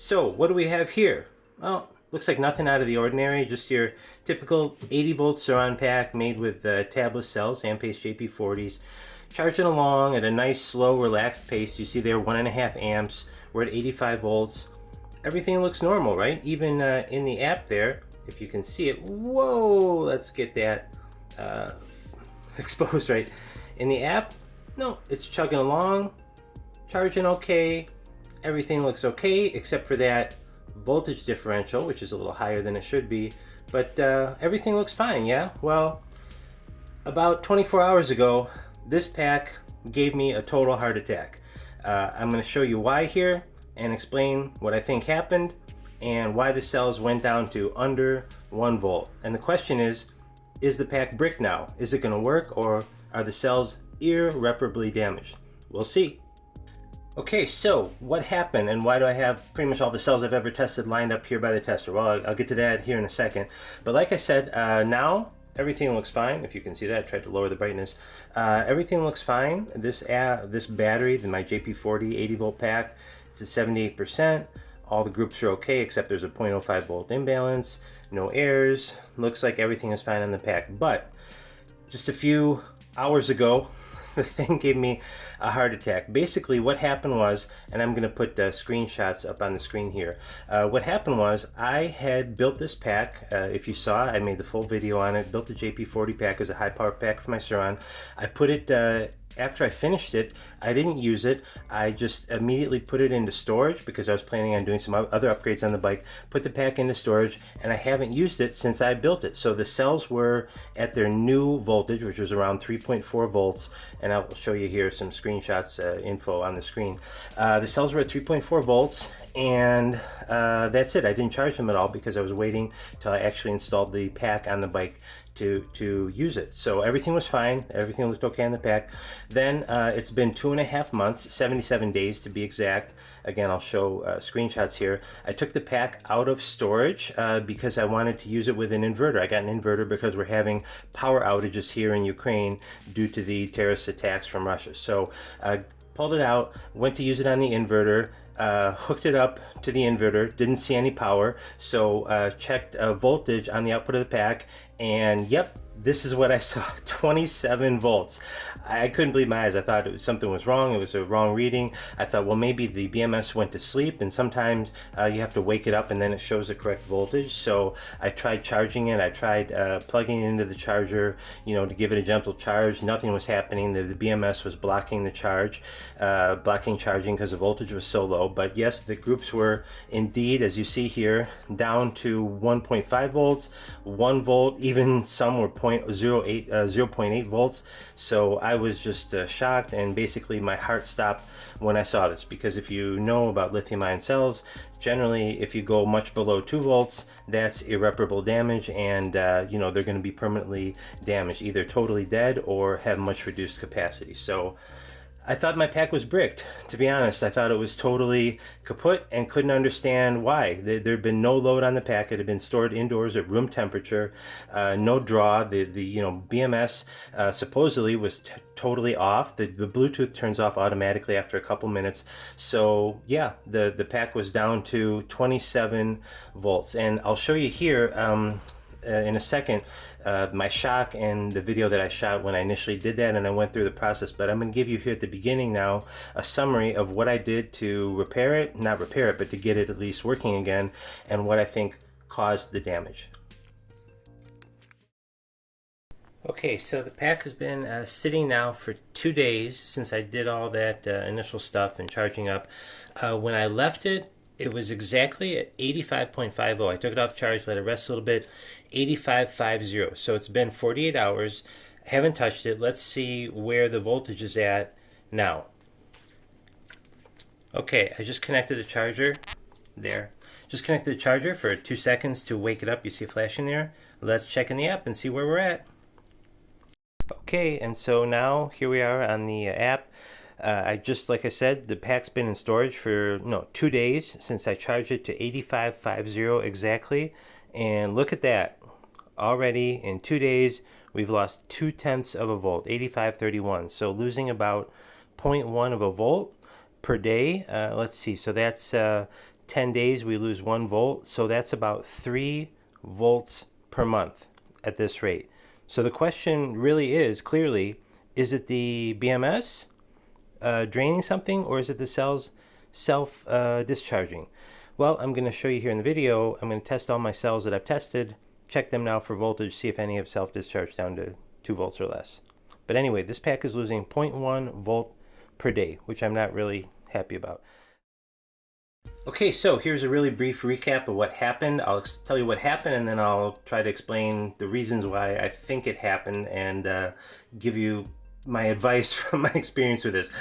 So what do we have here? Well, looks like nothing out of the ordinary, just your typical 80 volt Surron pack made with tabless cells, Ampace JP40s, charging along at a nice, slow, relaxed pace. You see there 1.5 amps. We're at 85 volts. Everything looks normal, right? Even in the app there, if you can see it. Whoa, let's get that exposed right. In the app, no, it's chugging along, charging okay. Everything looks okay except for that voltage differential, which is a little higher than it should be, but everything looks fine. Yeah, well, about 24 hours ago this pack gave me a total heart attack. I'm going to show you why here and explain what I think happened and why the cells went down to under 1 volt. And the question is the pack bricked now? Is it going to work, or are the cells irreparably damaged? We'll see. Okay, so what happened and why do I have pretty much all the cells I've ever tested lined up here by the tester? Well, I'll get to that here in a second. But like I said, now everything looks fine. If you can see that, I tried to lower the brightness. Everything looks fine. This battery, my JP40 80 volt pack, it's at 78%. All the groups are okay except there's a 0.05 volt imbalance, no errors. Looks like everything is fine on the pack. But just a few hours ago, the thing gave me a heart attack. Basically what happened was, and I'm going to put screenshots up on the screen here. What happened was I had built this pack. If you saw, I made the full video on it. Built the JP40 pack as a high power pack for my Surron. I put it after I finished it, I didn't use it. I just immediately put it into storage because I was planning on doing some other upgrades on the bike. Put the pack into storage, and I haven't used it since I built it. So the cells were at their new voltage, which was around 3.4 volts, and I'll show you here some screenshots, info on the screen. The cells were at 3.4 volts, and that's it. I didn't charge them at all because I was waiting till I actually installed the pack on the bike to use it. So everything was fine. Everything looked okay on the pack. Then it's been 2.5 months, 77 days to be exact. Again, I'll show screenshots here. I took the pack out of storage because I wanted to use it with an inverter. I got an inverter because we're having power outages here in Ukraine due to the terrorist attacks from Russia. So pulled it out, went to use it on the inverter, hooked it up to the inverter, didn't see any power, so checked voltage on the output of the pack, and yep, this is what I saw, 27 volts. I couldn't believe my eyes. I thought something was wrong. It was a wrong reading. I thought, well, maybe the BMS went to sleep, and sometimes you have to wake it up and then it shows the correct voltage. So I tried charging it. I tried plugging it into the charger, to give it a gentle charge. Nothing was happening. The BMS was blocking the charge, blocking charging because the voltage was so low. But yes, the groups were indeed, as you see here, down to 1.5 volts, 1 volt, even some were 0.8 volts. So I was just shocked, and basically my heart stopped when I saw this, because if you know about lithium-ion cells, generally if you go much below 2 volts, that's irreparable damage, and they're going to be permanently damaged, either totally dead or have much reduced capacity. So I thought my pack was bricked. To be honest, I thought it was totally kaput and couldn't understand why. There had been no load on the pack. It had been stored indoors at room temperature, no draw. The BMS supposedly was totally off. The Bluetooth turns off automatically after a couple minutes. So yeah, the pack was down to 27 volts. And I'll show you here in a second my shock and the video that I shot when I initially did that, and I went through the process. But I'm going to give you here at the beginning now a summary of what I did to repair it, not repair it, but to get it at least working again, and what I think caused the damage. Okay, so the pack has been sitting now for 2 days since I did all that initial stuff and charging up. When I left it, it was exactly at 85.50. I took it off charge, let it rest a little bit, 85.50. So it's been 48 hours. I haven't touched it. Let's see where the voltage is at now. Okay, I just connected the charger there. Just connected the charger for 2 seconds to wake it up. You see a flash in there? Let's check in the app and see where we're at. Okay, and so now here we are on the app. Like I said, the pack's been in storage for 2 days since I charged it to 85.50 exactly, and look at that. Already in 2 days we've lost 0.2 of a volt, 85.31. So losing about 0.1 of a volt per day. Let's see, so that's 10 days we lose 1 volt, so that's about 3 volts per month at this rate. So the question really is, clearly, is it the BMS draining something, or is it the cells self-discharging? Well, I'm going to show you here in the video. I'm going to test all my cells that I've tested, check them now for voltage, see if any have self-discharged down to 2 volts or less. But anyway, this pack is losing 0.1 volt per day, which I'm not really happy about. Okay, so here's a really brief recap of what happened. I'll tell you what happened, and then I'll try to explain the reasons why I think it happened, and give you my advice from my experience with this.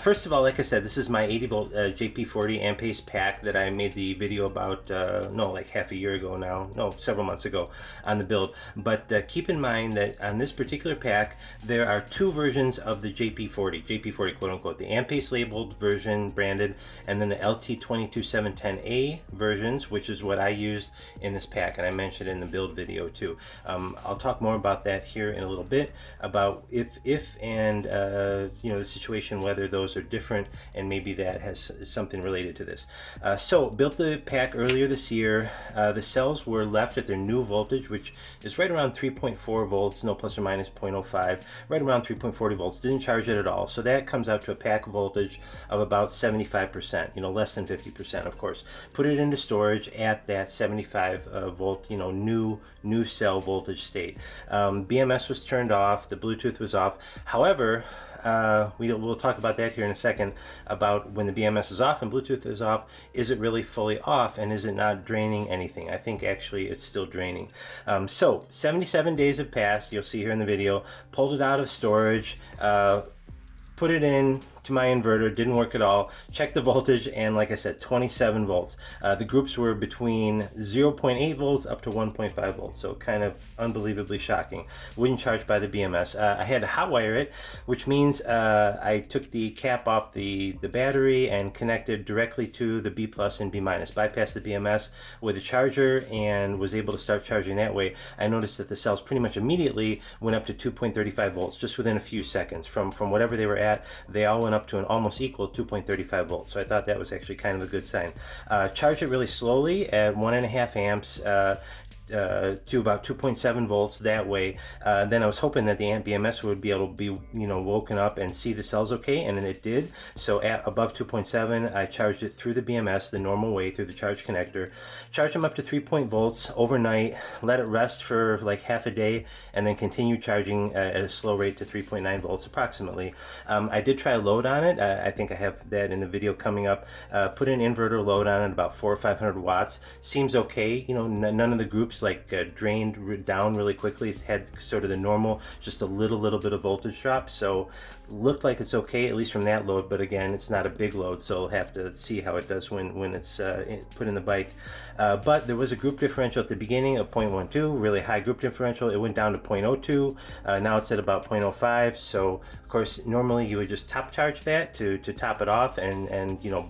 First of all, like I said, this is my 80 volt JP40 Ampace pack that I made the video about, like half a year ago now, several months ago on the build. But keep in mind that on this particular pack, there are 2 versions of the JP40 quote unquote, the Ampace labeled version branded, and then the LT22710A versions, which is what I used in this pack, and I mentioned in the build video too. I'll talk more about that here in a little bit, about if and the situation, whether those are different, and maybe that has something related to this. So built the pack earlier this year. The cells were left at their new voltage, which is right around 3.4 volts, no plus or minus 0.05, right around 3.40 volts. Didn't charge it at all, so that comes out to a pack voltage of about 75%, less than 50%, of course. Put it into storage at that 75 volt, new cell voltage state. BMS was turned off, the Bluetooth was off. However, we'll talk about that here in a second, about when the BMS is off and Bluetooth is off, is it really fully off, and is it not draining anything? I think actually it's still draining. So 77 days have passed, you'll see here in the video, pulled it out of storage, put it in to my inverter, didn't work at all, checked the voltage, and like I said, 27 volts. The groups were between 0.8 volts up to 1.5 volts, so kind of unbelievably shocking. Wouldn't charge by the BMS. I had to hotwire it, which means I took the cap off the battery and connected directly to the B plus and B minus, bypassed the BMS with a charger, and was able to start charging that way. I noticed that the cells pretty much immediately went up to 2.35 volts just within a few seconds. From whatever they were at, they all went up to an almost equal 2.35 volts. So I thought that was actually kind of a good sign. Charge it really slowly at 1.5 amps to about 2.7 volts that way. Then I was hoping that the BMS would be able to be woken up and see the cells okay, and then it did. So at above 2.7, I charged it through the BMS the normal way, through the charge connector. Charged them up to 3 volts overnight, let it rest for like half a day, and then continue charging at a slow rate to 3.9 volts approximately. I did try a load on it. I think I have that in the video coming up. Put an inverter load on it, about 400 or 500 watts. Seems okay. None of the groups drained down really quickly. It's had sort of the normal, just a little bit of voltage drop, so looked like it's okay, at least from that load. But again, it's not a big load, so we'll have to see how it does when it's put in the bike. But there was a group differential at the beginning of 0.12, really high group differential. It went down to 0.02. Now it's at about 0.05. So of course, normally you would just top charge that to top it off and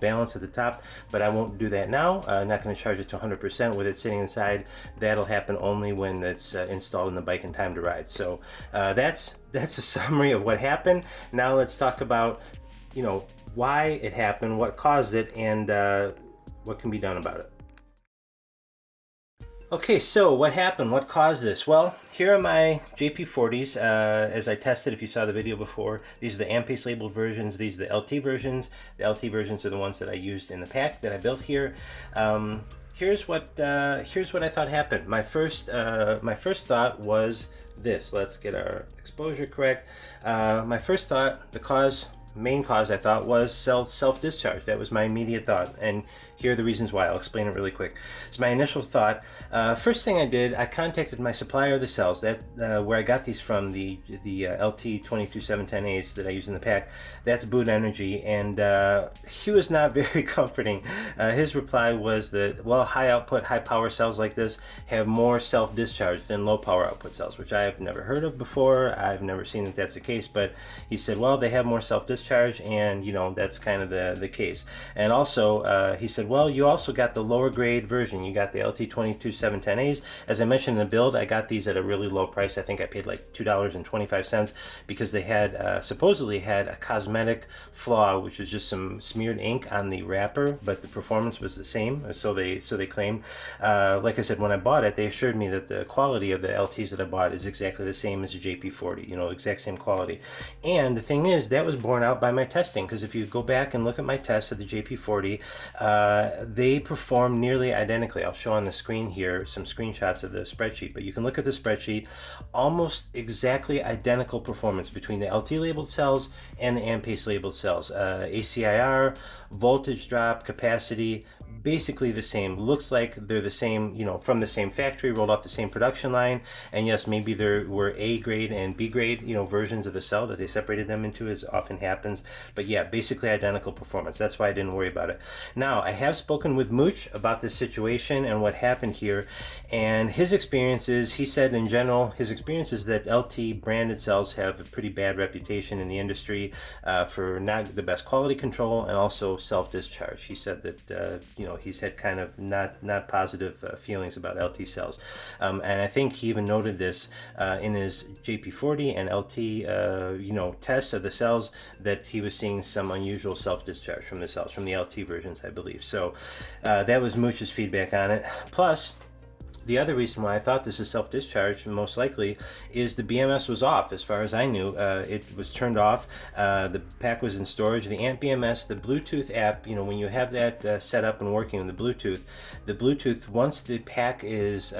balance at the top, but I won't do that now. I'm not going to charge it to 100% with it sitting inside. That'll happen only when it's installed in the bike in time to ride. So that's a summary of what happened. Now let's talk about why it happened, what caused it, and what can be done about it. Okay, so what happened? What caused this? Well, here are my JP40s as I tested. If you saw the video before, these are the Ampace labeled versions. These are the LT versions. The LT versions are the ones that I used in the pack that I built here. Here's what I thought happened. My first thought was this. Let's get our exposure correct. My first thought, main cause I thought, was self-discharge. That was my immediate thought, and here are the reasons why. I'll explain it really quick. So my initial thought, first thing I did, I contacted my supplier of the cells, that where I got these from, the LT22710As that I use in the pack. That's Boot Energy, and he was not very comforting. His reply was that, well, high output, high power cells like this have more self-discharge than low power output cells, which I have never heard of before. I've never seen that that's the case, but he said, well, they have more self-discharge, and that's kind of the case. And also he said, said, well, you also got the lower grade version. You got the LT22710As. As I mentioned in the build, I got these at a really low price. I think I paid like $2.25 because they had supposedly had a cosmetic flaw, which was just some smeared ink on the wrapper, but the performance was the same. So they claimed. Like I said, when I bought it, they assured me that the quality of the LTs that I bought is exactly the same as the JP40. You know, exact same quality. And the thing is, that was borne out by my testing, because if you go back and look at my tests of the JP40, they perform nearly identically. I'll show on the screen here some screenshots of the spreadsheet, but you can look at the spreadsheet, almost exactly identical performance between the LT labeled cells and the Ampace labeled cells. ACIR, voltage drop, capacity, basically the same. Looks like they're the same, you know, from the same factory, rolled off the same production line. And yes, maybe there were A grade and B grade, you know, versions of the cell that they separated them into, as often happens. But yeah, basically identical performance. That's why I didn't worry about it. Now, I have spoken with Mooch about this situation and what happened here. And his experiences, he said in general, his experience is that LT branded cells have a pretty bad reputation in the industry for not the best quality control and also self-discharge. He said that, you know, he's had kind of not positive feelings about LT cells, and I think he even noted this in his JP40 and LT you know, tests of the cells, that he was seeing some unusual self-discharge from the cells, from the LT versions, I believe. So that was Mooch's feedback on it. Plus, the other reason why I thought this is self-discharged, most likely, is the BMS was off. As far as I knew, it was turned off. The pack was in storage. The Amp BMS, the Bluetooth app, you know, when you have that set up and working in the Bluetooth, once the pack is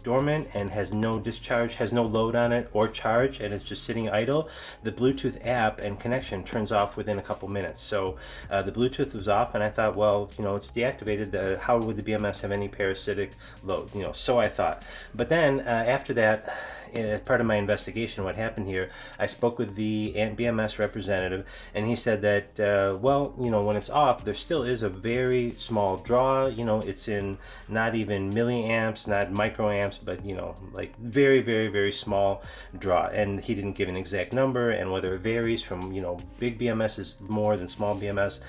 dormant and has no discharge, has no load on it or charge, and it's just sitting idle, the Bluetooth app and connection turns off within a couple minutes. So the Bluetooth was off, and I thought, well, you know, it's deactivated. How would the BMS have any parasitic load? You know, so I thought. But then after that, as part of my investigation, what happened here, I spoke with the BMS representative, and he said that, well, you know, when it's off, there still is a very small draw. You know, it's in not even milliamps, not microamps, but, you know, like very, very, very small draw. And he didn't give an exact number, and whether it varies from, you know, big BMS is more than small BMS.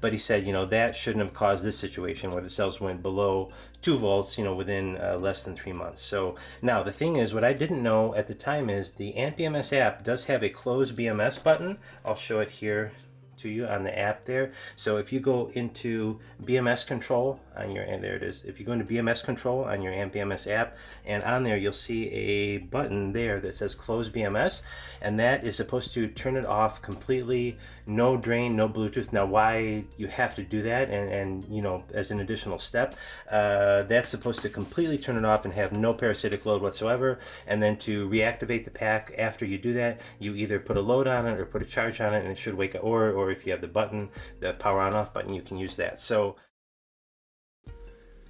But he said, you know, that shouldn't have caused this situation where the cells went below 2 volts, you know, within less than 3 months. So now the thing is, what I didn't know at the time is the Amp BMS app does have a close BMS button. I'll show it here to you on the app there. So if you go into BMS control on your, and there it is, if you go into BMS control on your Amp BMS app, and on there you'll see a button there that says close BMS, and that is supposed to turn it off completely, no drain, no Bluetooth. Now why you have to do that, and you know, as an additional step, that's supposed to completely turn it off and have no parasitic load whatsoever. And then to reactivate the pack after you do that, you either put a load on it or put a charge on it, and it should wake up, or if you have the button, the power on off button, you can use that. So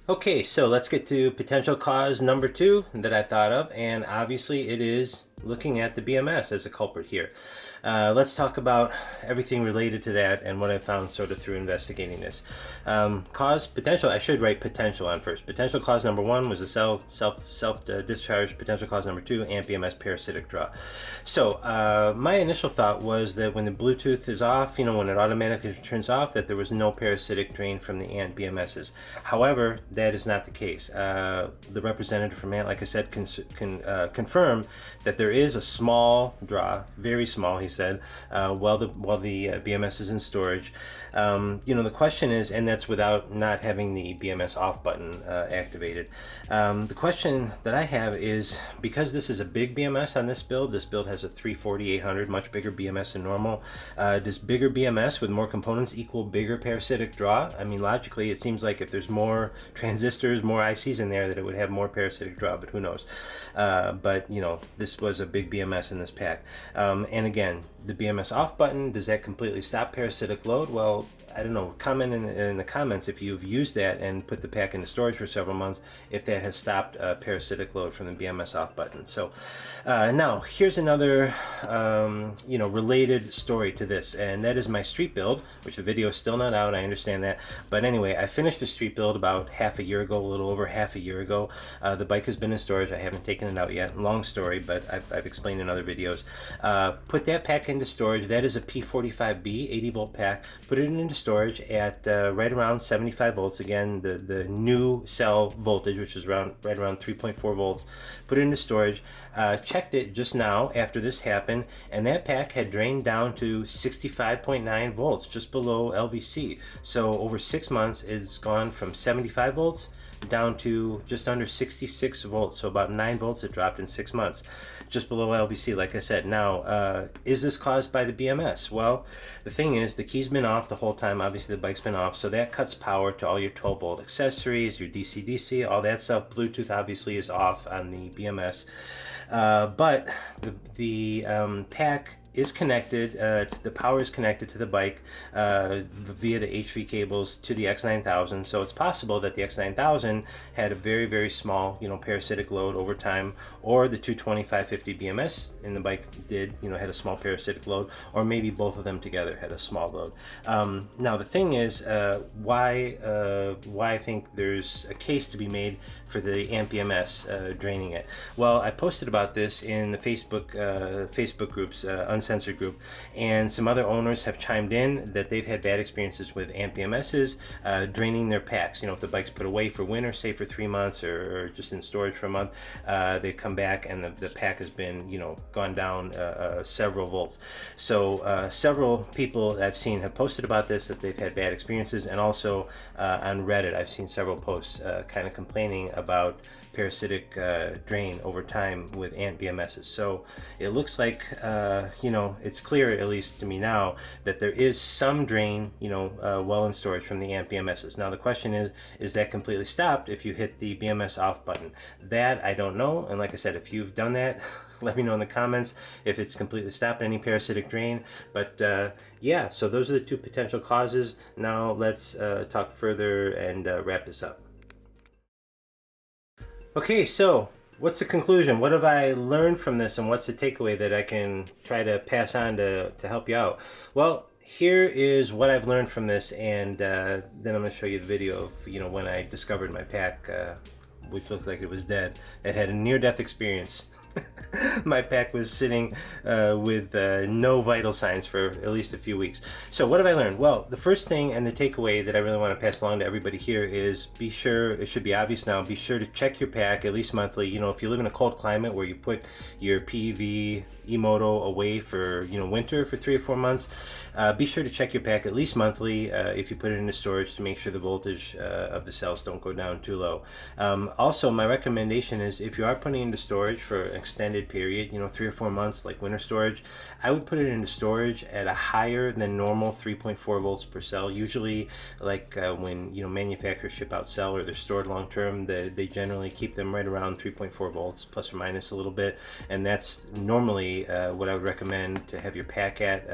okay, so let's get to potential cause number 2 that I thought of, and obviously it is looking at the BMS as a culprit here. Let's talk about everything related to that and what I found sort of through investigating this. Cause potential, I should write potential on first. Potential cause number 1 was the self-discharge. Potential cause number 2, Amp BMS parasitic draw. So my initial thought was that when the Bluetooth is off, you know, when it automatically turns off, that there was no parasitic drain from the Amp BMSs. However, that is not the case. The representative from Amp, like I said, confirm that there is a small draw, very small, he said, while the BMS is in storage. You know, the question is, and that's without not having the BMS off button activated. The question that I have is, because this is a big BMS on this build has a 340-800, much bigger BMS than normal. Does bigger BMS with more components equal bigger parasitic draw? I mean, logically, it seems like if there's more transistors, more ICs in there, that it would have more parasitic draw, but who knows? But, you know, this was a big BMS in this pack. And again, the BMS off button, does that completely stop parasitic load? Well, I don't know, comment in the comments if you've used that and put the pack into storage for several months, if that has stopped parasitic load from the BMS off button. So now here's another you know, related story to this, and that is my street build, which the video is still not out, I understand that, but anyway, I finished the street build about half a little over half a year ago. The bike has been in storage, I haven't taken it out yet, long story, but I've explained in other videos. Put that pack into storage. That is a P45B 80 volt pack. Put it into storage at right around 75 volts. Again, the new cell voltage, which is right around 3.4 volts. Put it into storage. Checked it just now after this happened, and that pack had drained down to 65.9 volts, just below LVC. So over 6 months, it's gone from 75 volts down to just under 66 volts. So about 9 volts it dropped in 6 months, just below LVC, like I said. Now, is this caused by the BMS? Well, the thing is, the key's been off the whole time. Obviously, the bike's been off, so that cuts power to all your 12 volt accessories, your DC-DC, all that stuff. Bluetooth obviously is off on the BMS. But the pack is connected, the power is connected to the bike via the HV cables to the X9000. So it's possible that the X9000 had a very, very small, parasitic load over time, or the 225/50 BMS in the bike did, had a small parasitic load, or maybe both of them together had a small load. Now the thing is, why I think there's a case to be made for the AmpBMS draining it. Well, I posted about this in the Facebook groups, Uncensored group, and some other owners have chimed in that they've had bad experiences with AmpBMSs draining their packs. If the bike's put away for winter, say for 3 months, or just in storage for a month, they come back and the pack has been, gone down several volts. So several people I've seen have posted about this, that they've had bad experiences, and also on Reddit I've seen several posts kind of complaining about parasitic drain over time with AmpBMSs. So it looks like, it's clear, at least to me now, that there is some drain, well in storage from the AmpBMSs. Now the question is that completely stopped if you hit the BMS off button? That I don't know, and like I said, if you've done that, let me know in the comments if it's completely stopped any parasitic drain. But yeah, so those are the two potential causes. Now let's talk further and wrap this up. Okay, so what's the conclusion? What have I learned from this, and what's the takeaway that I can try to pass on to help you out? Well, here is what I've learned from this, and then I'm going to show you the video of when I discovered my pack, which looked like it was dead. It had a near-death experience. My pack was sitting with no vital signs for at least a few weeks. So what have I learned? Well, the first thing and the takeaway that I really want to pass along to everybody here is be sure, it should be obvious now, be sure to check your pack at least monthly. If you live in a cold climate where you put your PEV E-moto away for winter for 3 or 4 months, be sure to check your pack at least monthly if you put it into storage, to make sure the voltage of the cells don't go down too low. Also, my recommendation is, if you are putting it into storage for an extended period, 3 or 4 months, like winter storage, I would put it into storage at a higher than normal 3.4 volts per cell. Usually, like when manufacturers ship out cell or they're stored long term, they generally keep them right around 3.4 volts plus or minus a little bit, and that's normally what I would recommend to have your pack at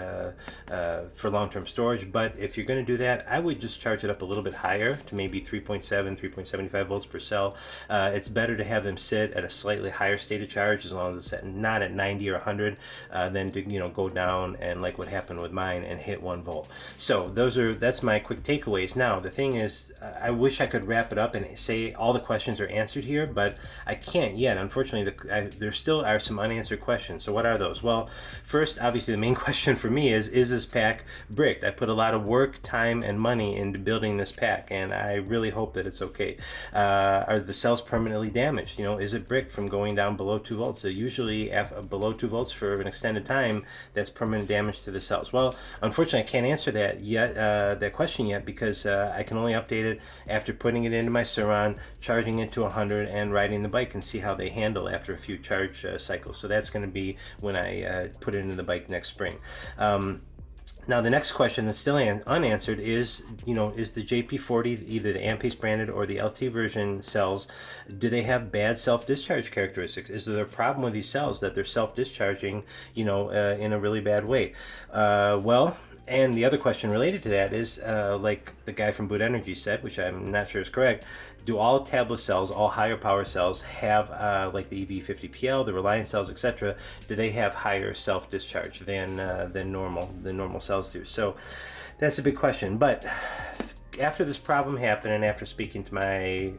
for long-term storage. But if you're going to do that, I would just charge it up a little bit higher to maybe 3.7, 3.75 volts per cell. It's better to have them sit at a slightly higher state of charge, as long as it's not at 90 or 100, than to go down and, like what happened with mine, and hit 1 volt. So that's my quick takeaways. Now the thing is, I wish I could wrap it up and say all the questions are answered here, but I can't yet. Unfortunately, there still are some unanswered questions. So what are those? Well, first, obviously the main question for me is this pack bricked? I put a lot of work, time, and money into building this pack, and I really hope that it's okay. Are the cells permanently damaged? Is it bricked from going down below 2 volts? So usually below 2 volts for an extended time, that's permanent damage to the cells. Well, unfortunately, I can't answer that yet, that question yet, because I can only update it after putting it into my Surron, charging it to 100, and riding the bike, and see how they handle after a few charge cycles. So that's going to be when I put it into the bike next spring. Now the next question that's still unanswered is, is the JP40, either the Ampace branded or the LT version cells, do they have bad self-discharge characteristics? Is there a problem with these cells that they're self-discharging, in a really bad way? Well, and the other question related to that is, like the guy from Boot Energy said, which I'm not sure is correct, do all tablet cells, all higher power cells, have, like the EV50PL, the Reliant cells, etc., do they have higher self-discharge than normal cells do? So that's a big question. But after this problem happened, and after speaking to my,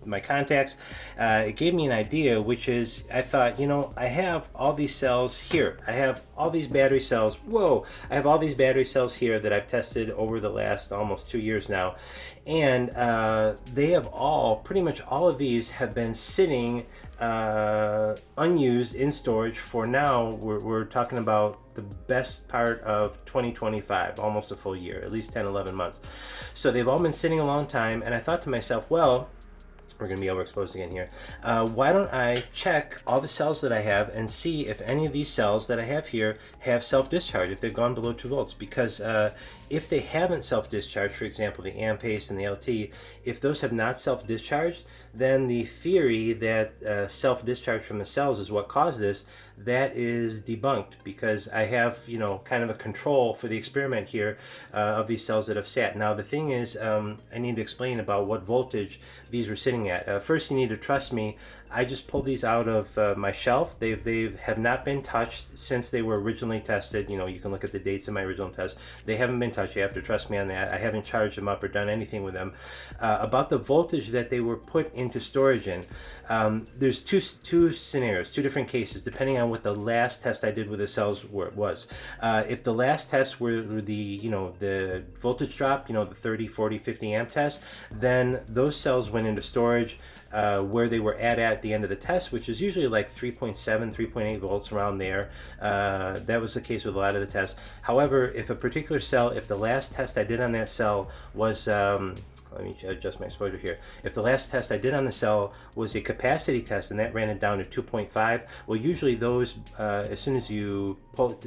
my contacts, it gave me an idea, which is I thought, you know, I have all these cells here. I have all these battery cells. Whoa! I have all these battery cells here that I've tested over the last almost 2 years now, and they have all, pretty much all of these have been sitting unused in storage for now. We're talking about the best part of 2025, almost a full year, at least 10, 11 months. So they've all been sitting a long time, and I thought to myself, well, we're going to be overexposed again here. Why don't I check all the cells that I have and see if any of these cells that I have here have self-discharge, if they've gone below 2 volts. Because if they haven't self-discharged, for example, the Ampace and the LT, if those have not self-discharged, then the theory that self-discharge from the cells is what caused this, that is debunked, because I have, you know, kind of a control for the experiment here of these cells that have sat. Now the thing is, I need to explain about what voltage these were sitting at. First, you need to trust me. I just pulled these out of my shelf. They have not been touched since they were originally tested. You know, you can look at the dates of my original test. They haven't been touched. You have to trust me on that. I haven't charged them up or done anything with them. About the voltage that they were put into storage in, there's two scenarios, 2 different cases, depending on what the last test I did with the cells was. If the last tests were the, you know, the voltage drop, you know, the 30, 40, 50 amp test, then those cells went into storage where they were at the end of the test, which is usually like 3.7, 3.8 volts, around there. That was the case with a lot of the tests. However, if a particular cell, if the last test I did on that cell was, let me adjust my exposure here. If the last test I did on the cell was a capacity test and that ran it down to 2.5, well, usually those, as soon as you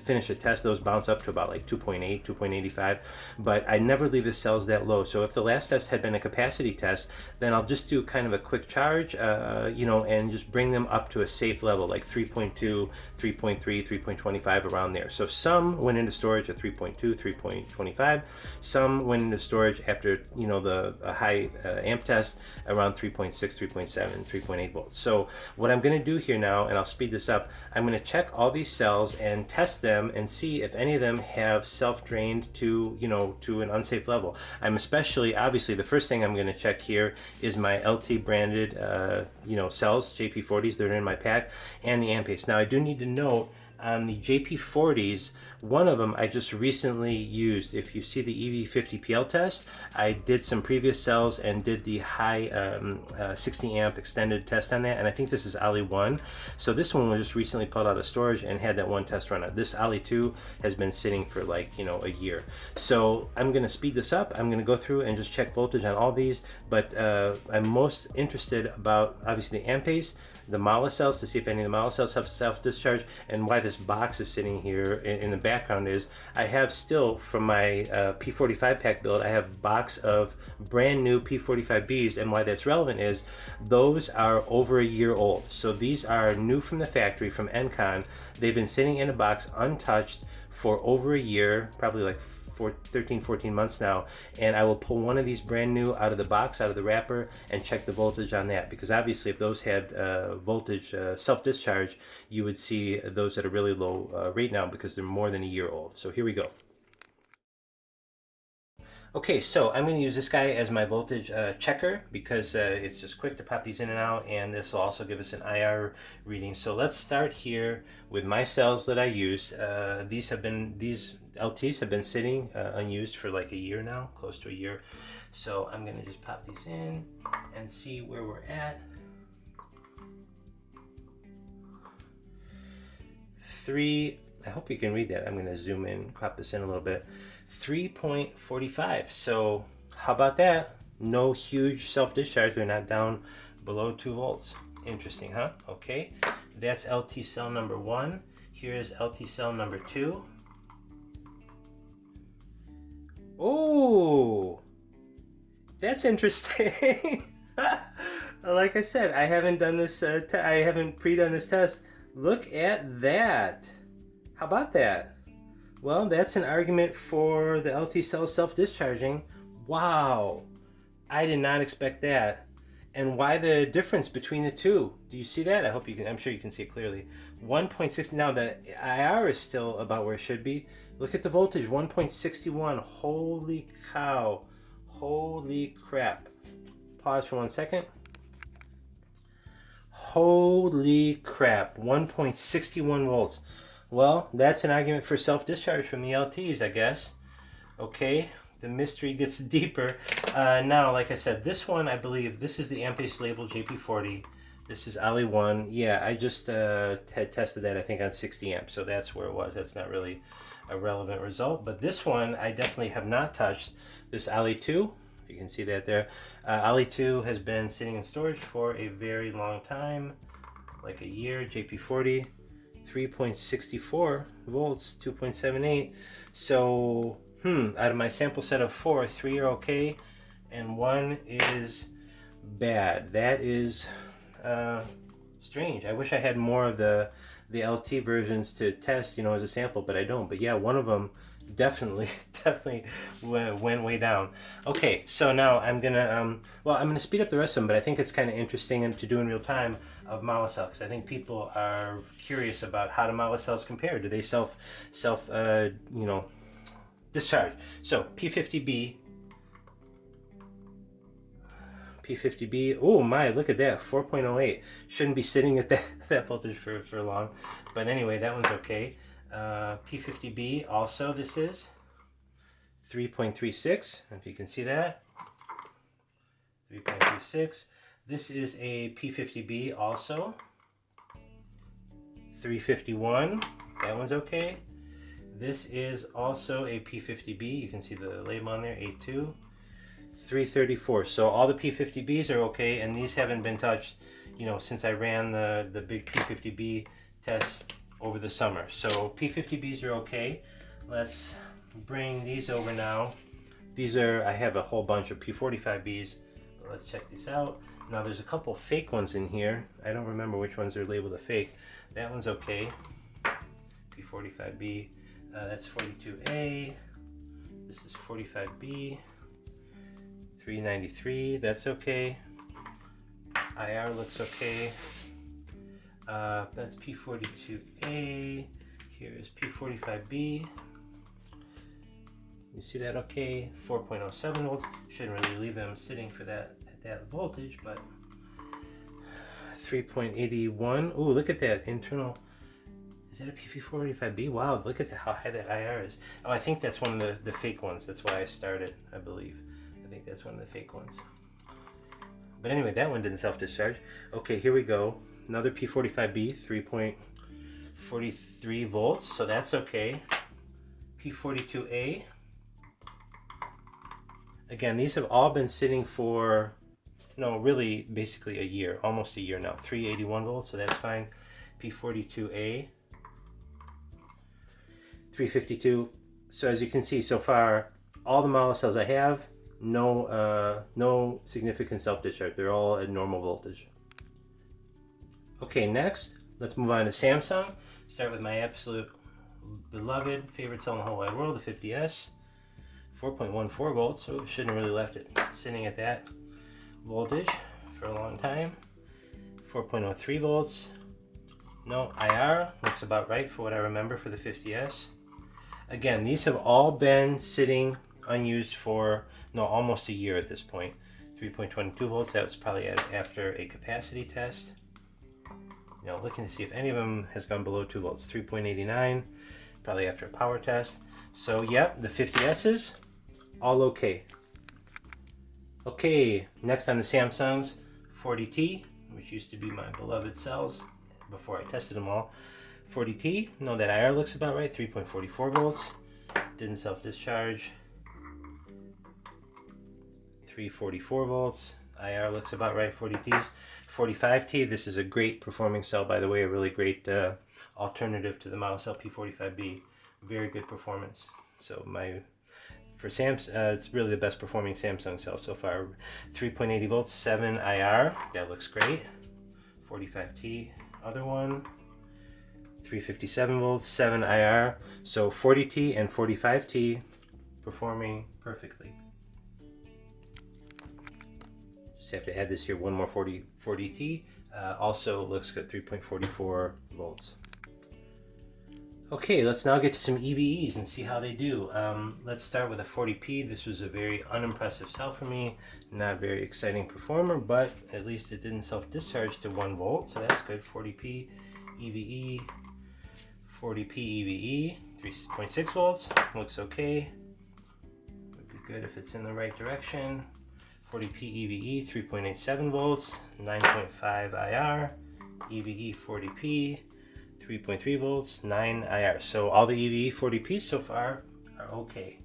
finish a test, those bounce up to about like 2.8, 2.85, but I never leave the cells that low. So if the last test had been a capacity test, then I'll just do kind of a quick charge, you know, and just bring them up to a safe level, like 3.2, 3.3, 3.25, around there. So some went into storage at 3.2, 3.25, some went into storage after, you know, the high amp test around 3.6, 3.7, 3.8 volts. So what I'm going to do here now, and I'll speed this up, I'm going to check all these cells and test them and see if any of them have self-drained to, you know, to an unsafe level. I'm especially, obviously, the first thing I'm going to check here is my LT branded, you know, cells, JP40s that are in my pack, and the Ampace. Now I do need to note, on the JP40s, one of them I just recently used. If you see the EV50PL test, I did some previous cells and did the high 60 amp extended test on that, and I think this is Ali 1. So this one was just recently pulled out of storage and had that one test run out. This Ali 2 has been sitting for like, you know, a year. So I'm going to speed this up. I'm going to go through and just check voltage on all these, but I'm most interested about, obviously, the Ampace, the Mala cells, to see if any of the Mala cells have self-discharge. And why this box is sitting here in the background is I have still, from my P45 pack build, I have a box of brand new P45Bs, and why that's relevant is those are over a year old. So these are new from the factory, from Encon. They've been sitting in a box untouched for over a year, probably like 13, 14 months now, and I will pull one of these brand new out of the box, out of the wrapper, and check the voltage on that, because obviously if those had voltage self-discharge, you would see those at a really low rate now, because they're more than a year old. So here we go. Okay, so I'm going to use this guy as my voltage checker, because it's just quick to pop these in and out, and this will also give us an IR reading. So let's start here with my cells that I use. These LTs have been sitting unused for like a year now, close to a year. So I'm going to just pop these in and see where we're at. 3, I hope you can read that. I'm going to zoom in, crop this in a little bit. 3.45. So how about that? No huge self-discharge. They're not down below 2 volts. Interesting, huh? Okay, that's LT cell number 1. Here's LT cell number 2. Oh, that's interesting. Like I said, I haven't done this. I haven't pre-done this test. Look at that. How about that? Well, that's an argument for the LT cell self-discharging. Wow, I did not expect that. And why the difference between the two? Do you see that? I hope you can. I'm sure you can see it clearly. 1.6. Now the IR is still about where it should be. Look at the voltage, 1.61. Holy cow! Holy crap! Pause for 1 second. Holy crap, 1.61 volts. Well, that's an argument for self-discharge from the LTs, I guess. Okay, the mystery gets deeper. Now, like I said, this one, I believe, this is the Ampace label JP40. This is Ali 1. Yeah, I just had tested that, I think, on 60 amps, so that's where it was. That's not really a relevant result. But this one, I definitely have not touched. This Ali 2, if you can see that there. Ali 2 has been sitting in storage for a very long time, like a year. JP40, 3.64 volts, 2.78. So, out of my sample set of 4, 3 are okay, and 1 is bad. That is strange. I wish I had more of the LT versions to test, as a sample, but I don't. But yeah, one of them definitely went way down. Okay, so now I'm gonna I'm gonna speed up the rest of them, but I think it's kind of interesting to do in real time of Molicel, because I think people are curious about how do Molicels compare. Do they self discharge? So P50B. Oh my, look at that, 4.08. Shouldn't be sitting at that voltage for long. But anyway, that one's okay. P50B also, this is 3.36, if you can see that. 3.36. This is a P50B also. 351. That one's okay. This is also a P50B. You can see the label on there, A2. 334. So all the P50Bs are okay, and these haven't been touched, since I ran the big P50B tests over the summer. So P50Bs are okay. Let's bring these over now. I have a whole bunch of P45Bs. Let's check these out. Now there's a couple fake ones in here. I don't remember which ones are labeled a fake. That one's okay. P45B. That's 42A. This is 45B. 393, that's okay. IR looks okay. That's P42A. Here is P45B. You see that okay? 4.07 volts. Shouldn't really leave them sitting for that at that voltage, but 3.81. Ooh, look at that internal. Is that a P45B? Wow, look at how high that IR is. Oh, I think that's one of the fake ones. That's why I started, I believe. I think that's one of the fake ones. But anyway, that one didn't self-discharge. Okay, here we go. Another P45B, 3.43 volts, so that's okay. P42A. Again, these have all been sitting for, really basically a year, almost a year now. 381 volts, so that's fine. P42A. 352. So as you can see so far, all the Molicels I have, no significant self-discharge. They're all at normal voltage. Okay, next, let's move on to Samsung. Start with my absolute beloved favorite cell in the whole wide world, the 50S. 4.14 volts, so shouldn't have really left it sitting at that voltage for a long time. 4.03 volts. No IR, looks about right for what I remember for the 50S. Again, these have all been sitting unused for almost a year at this point. 3.22 volts, that was probably after a capacity test. Looking to see if any of them has gone below 2 volts. 3.89, probably after a power test. So yep, the 50S's, all okay. Okay, next on the Samsungs, 40T, which used to be my beloved cells before I tested them all. 40T, that IR looks about right, 3.44 volts. Didn't self-discharge. 344 volts. IR looks about right, 40Ts. 45T, this is a great performing cell, by the way, a really great alternative to the Molicel P45B. Very good performance. So for Samsung, it's really the best performing Samsung cell so far. 3.80 volts, 7 IR, that looks great. 45T, other one. 357 volts, 7 IR. So 40T and 45T performing perfectly. Just have to add this here, one more 40T. Also looks good, 3.44 volts. Okay, let's now get to some EVEs and see how they do. Let's start with a 40p. This was a very unimpressive cell for me. Not very exciting performer, but at least it didn't self-discharge to 1 volt, so that's good. 40p EVE, 40p EVE, 3.6 volts, looks okay. Would be good if it's in the right direction. 40p EVE, 3.87 volts, 9.5 IR, EVE 40p, 3.3 volts, 9 IR. So all the EVE 40p so far are okay.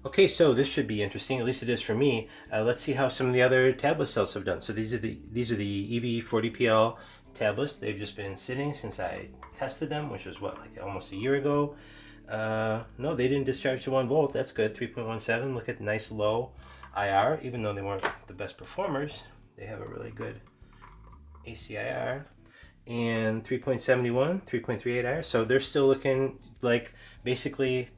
Okay, so this should be interesting, at least it is for me. Let's see how some of the other tablet cells have done. So these are the EVE 40PL tablets. They've just been sitting since I tested them, which was what, like almost a year ago. No, they didn't discharge to 1 volt. That's good. 3.17. Look at nice low IR, even though they weren't the best performers. They have a really good ACIR. And 3.71, 3.38 IR. So they're still looking like basically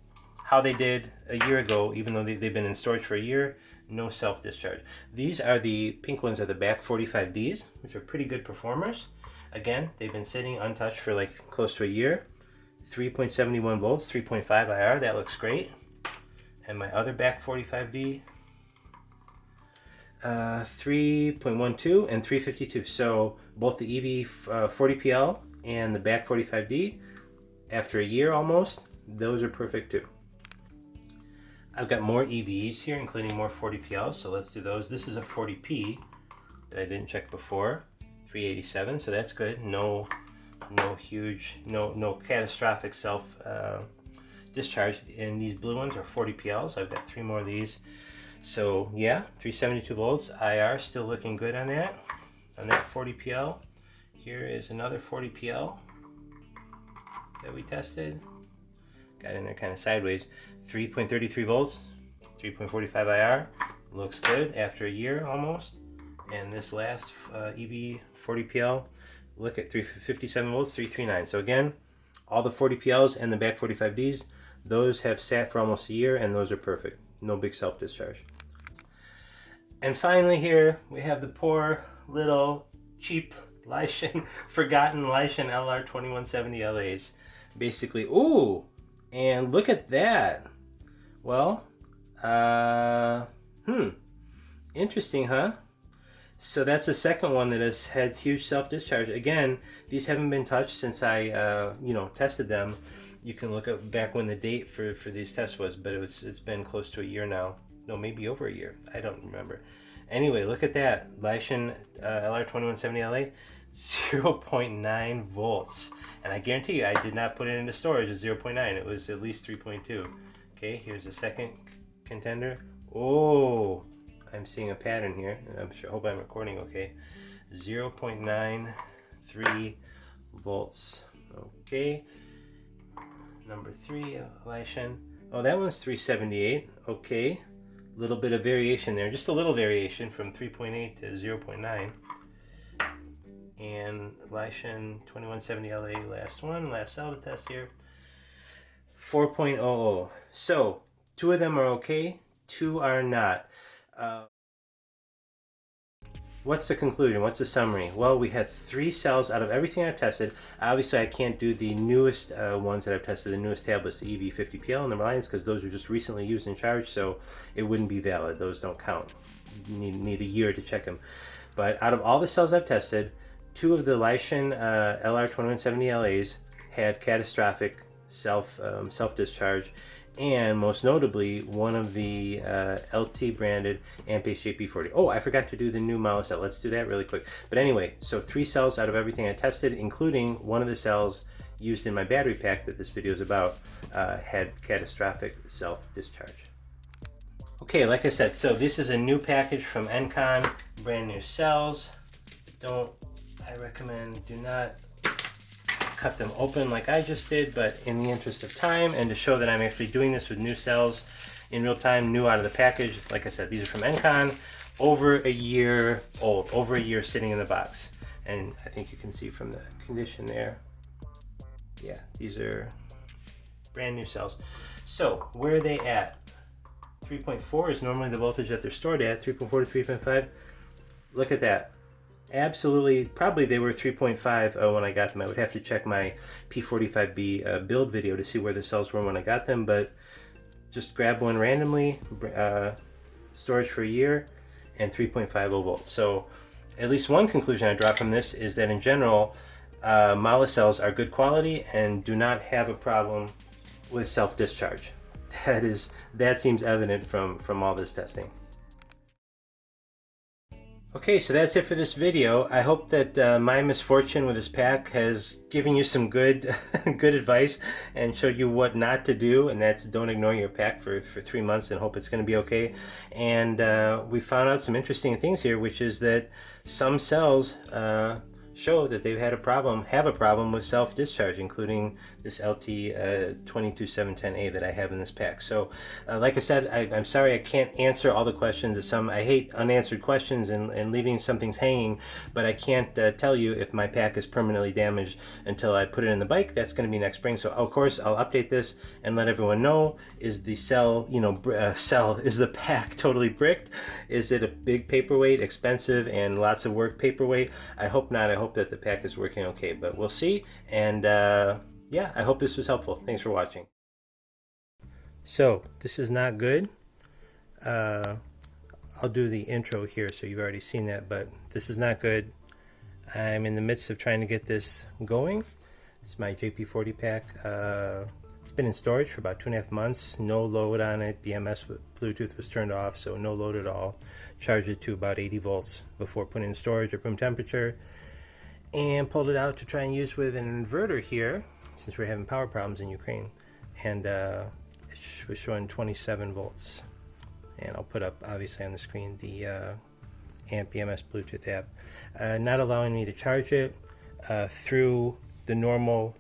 how they did a year ago, even though they've been in storage for a year. No self-discharge. These are the pink ones, are the back 45Ds, which are pretty good performers. Again, they've been sitting untouched for like close to a year. 3.71 volts, 3.5 IR, that looks great. And my other back 45D, 3.12 and 352. So both the EVE 40PL and the back 45D, after a year almost, those are perfect too. I've got more EVs here, including more 40PLs, so let's do those. This is a 40P that I didn't check before, 387, so that's good. No catastrophic self discharge. And these blue ones are 40PLs. I've got 3 more of these. So yeah, 372 volts. IR still looking good on that 40PL. Here is another 40PL that we tested. Got in there kind of sideways. 3.33 volts, 3.45 IR. Looks good after a year almost. And this last EV 40PL, look at 357 volts, 339. So again, all the 40PLs and the back 45Ds, those have sat for almost a year, and those are perfect. No big self-discharge. And finally here, we have the poor little cheap Lyschen, forgotten Lyschen LR2170 LAs. Basically, ooh, and look at that. Well, interesting, huh? So that's the second one that has had huge self-discharge. Again, these haven't been touched since I, tested them. You can look up back when the date for these tests was, but it's been close to a year now. No, maybe over a year. I don't remember. Anyway, look at that. Lyschen LR2170LA, 0.9 volts. And I guarantee you, I did not put it into storage at 0.9. It was at least 3.2. Okay, here's the second contender. Oh, I'm seeing a pattern here. Hope I'm recording okay. 0.93 volts. Okay. Number 3, Lyschen. Oh, that one's 378. Okay. Little bit of variation there. Just a little variation from 3.8 to 0.9. And Lyschen 2170LA, last cell to test here. 4.00. So, 2 of them are okay, 2 are not. What's the conclusion? What's the summary? Well, we had 3 cells out of everything I've tested. Obviously, I can't do the newest ones that I've tested, the newest tablets, the EV50PL and the Reliance, because those were just recently used and charged, so it wouldn't be valid. Those don't count. You need a year to check them. But out of all the cells I've tested, 2 of the Lyschen LR2170LAs had catastrophic self-discharge, and most notably, one of the LT branded Ampace JP40. Oh, I forgot to do the new model cell. Let's do that really quick. But anyway, so 3 cells out of everything I tested, including one of the cells used in my battery pack that this video is about, had catastrophic self-discharge. Okay, like I said, so this is a new package from Encon, brand new cells. Do not cut them open like I just did, but in the interest of time and to show that I'm actually doing this with new cells in real time, new out of the package, like I said, these are from Encon, over a year old, over a year sitting in the box. And I think you can see from the condition there, yeah, these are brand new cells. So where are they at? 3.4 is normally the voltage that they're stored at, 3.4 to 3.5. Look at that. Absolutely, probably they were 3.5 when I got them. I would have to check my P45B build video to see where the cells were when I got them, but just grab one randomly, storage for a year, and 3.50 volts. So at least one conclusion I draw from this is that in general, MALA cells are good quality and do not have a problem with self-discharge. That seems evident from all this testing. Okay, so that's it for this video. I hope that my misfortune with this pack has given you some good good advice and showed you what not to do, and that's don't ignore your pack for 3 months and hope it's going to be okay. And we found out some interesting things here, which is that some cells show that they've have a problem with self-discharge, including this LT22710A that I have in this pack. So like I said, I'm sorry I can't answer all the questions. I hate unanswered questions and leaving some things hanging, but I can't tell you if my pack is permanently damaged until I put it in the bike. That's going to be next spring. So of course I'll update this and let everyone know, is the is the pack totally bricked? Is it a big paperweight, expensive and lots of work paperweight? I hope not. I hope that the pack is working okay, but we'll see. And yeah, I hope this was helpful. Thanks for watching. So this is not good. I'll do the intro here, so you've already seen that, but this is not good. I'm in the midst of trying to get this going. It's my JP40 pack. It's been in storage for about 2.5 months. No load on it. BMS Bluetooth was turned off, so no load at all. Charged it to about 80 volts before putting it in storage at room temperature, and pulled it out to try and use with an inverter here, since we're having power problems in Ukraine, and it was showing 27 volts. And I'll put up obviously on the screen the AMP BMS Bluetooth app, not allowing me to charge it through the normal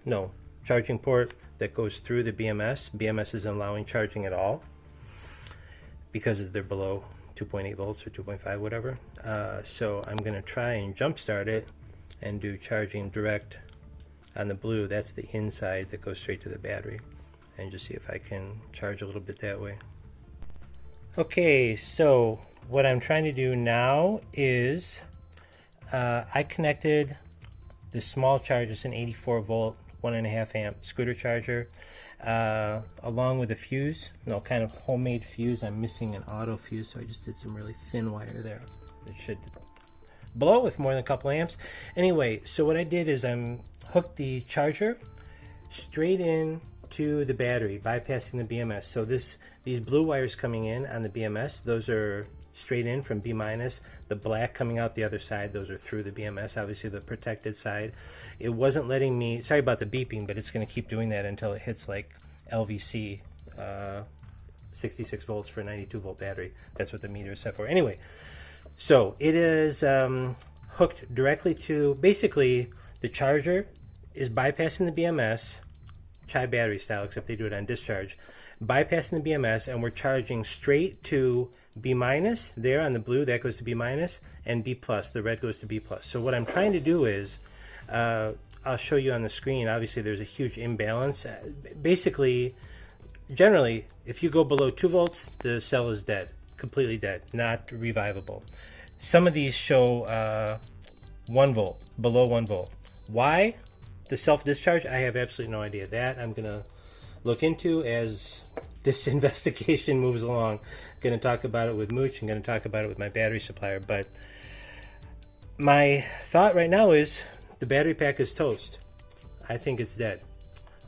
charging port that goes through the BMS. BMS isn't allowing charging at all because they're below 2.8 volts or 2.5, whatever. So I'm going to try and jumpstart it and do charging direct on the blue. That's the inside that goes straight to the battery, and just see if I can charge a little bit that way. Okay, so what I'm trying to do now is I connected the small charger. It's an 84 volt 1.5 amp scooter charger along with a fuse, kind of homemade fuse. I'm missing an auto fuse, so I just did some really thin wire there. It should blow with more than a couple amps. Anyway, so what I did is I'm hooked the charger straight in to the battery, bypassing the BMS. So these blue wires coming in on the BMS, those are straight in from B-. The black coming out the other side, those are through the BMS, obviously the protected side. It wasn't letting me, sorry about the beeping, but it's going to keep doing that until it hits like LVC, 66 volts for a 92 volt battery. That's what the meter is set for. Anyway, so it is hooked directly to, basically the charger is bypassing the BMS, Chai battery style, except they do it on discharge, bypassing the BMS, and we're charging straight to B- there on the blue, that goes to B-, and B+, the red goes to B+. So what I'm trying to do is, I'll show you on the screen, obviously there's a huge imbalance. Basically, generally, if you go below 2 volts, the cell is dead, completely dead, not revivable. Some of these show 1 volt, below 1 volt. Why? The self-discharge, I have absolutely no idea. That I'm going to look into as this investigation moves along. I'm going to talk about it with Mooch. I'm going to talk about it with my battery supplier. But my thought right now is the battery pack is toast. I think it's dead.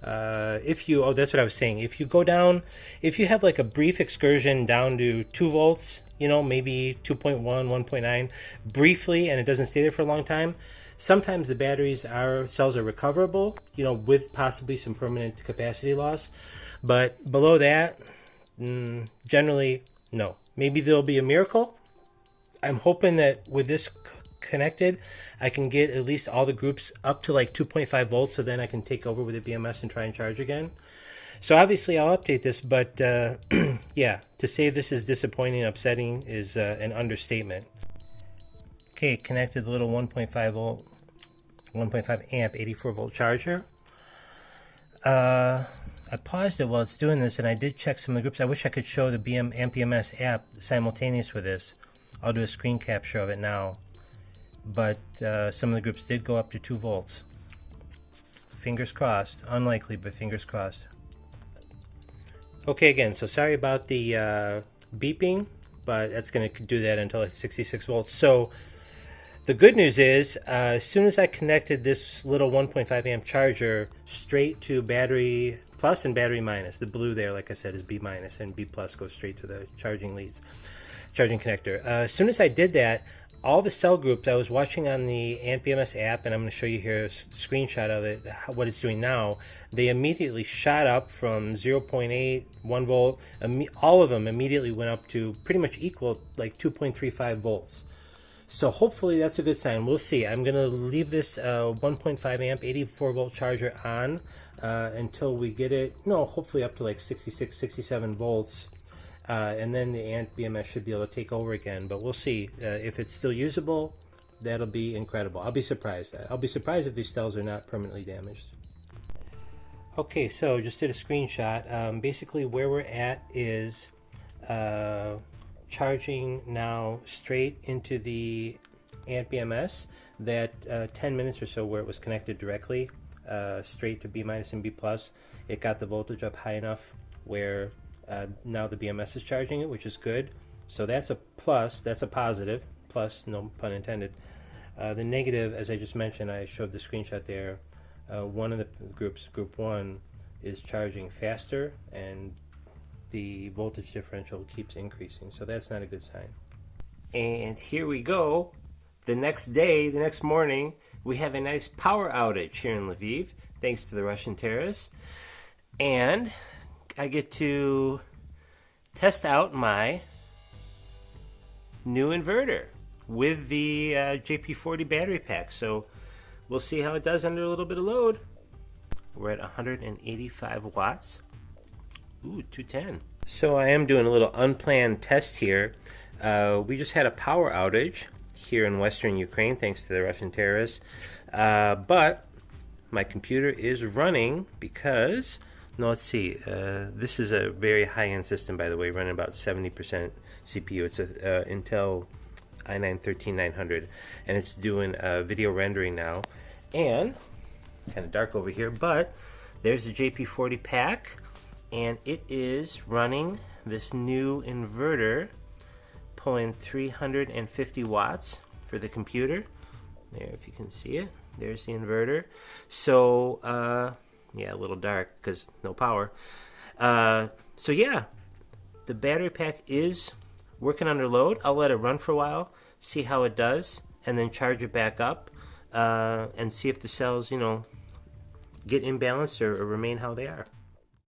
That's what I was saying. If you go down, if you have like a brief excursion down to 2 volts, maybe 2.1, 1.9, briefly, and it doesn't stay there for a long time, sometimes the cells are recoverable, with possibly some permanent capacity loss. But below that, generally, no. Maybe there'll be a miracle. I'm hoping that with this connected, I can get at least all the groups up to like 2.5 volts, so then I can take over with the BMS and try and charge again. So obviously I'll update this, but yeah, to say this is disappointing, upsetting is an understatement. Okay, connected the little 1.5 volt, 1.5 amp 84 volt charger. I paused it while it's doing this, and I did check some of the groups. I wish I could show the AMP BMS app simultaneous with this. I'll do a screen capture of it now. but some of the groups did go up to 2 volts. Fingers crossed. Unlikely, but fingers crossed. Okay, again, so sorry about the beeping, but that's going to do that until it's 66 volts. So the good news is, as soon as I connected this little 1.5 amp charger straight to battery plus and battery minus, the blue there, like I said, is B minus, and B plus goes straight to the charging leads, charging connector. As soon as I did that, all the cell groups I was watching on the AmpBMS app, and I'm going to show you here a screenshot of it, what it's doing now, they immediately shot up from 0.8, 1 volt, all of them immediately went up to pretty much equal, like 2.35 volts. So hopefully that's a good sign. We'll see. I'm going to leave this 1.5 amp 84 volt charger on until we get it, hopefully up to like 66, 67 volts. And then the AmpBMS should be able to take over again. But we'll see. If it's still usable, that'll be incredible. I'll be surprised. I'll be surprised if these cells are not permanently damaged. Okay, so just did a screenshot. Basically where we're at is charging now straight into the AmpBMS. That 10 minutes or so where it was connected directly straight to B minus and B plus, it got the voltage up high enough where now the BMS is charging it, which is good. So that's a plus, that's a positive, plus, no pun intended. The negative, as I just mentioned, I showed the screenshot there, one of the groups, group 1, is charging faster, and the voltage differential keeps increasing, so that's not a good sign. And here we go. The next day, the next morning, we have a nice power outage here in Lviv, thanks to the Russian terrorists. And I get to test out my new inverter with the JP40 battery pack. So we'll see how it does under a little bit of load. We're at 185 watts. Ooh, 210. So I am doing a little unplanned test here. We just had a power outage here in western Ukraine thanks to the Russian terrorists. But my computer is running because, let's see, this is a very high-end system, by the way, running about 70% CPU. It's a Intel i9-13900, and it's doing video rendering now. And, kind of dark over here, but there's the JP40 pack, and it is running this new inverter, pulling 350 watts for the computer. There, if you can see it, there's the inverter. So, yeah, a little dark because no power. So yeah, the battery pack is working under load. I'll let it run for a while, see how it does, and then charge it back up, and see if the cells, get imbalanced or remain how they are.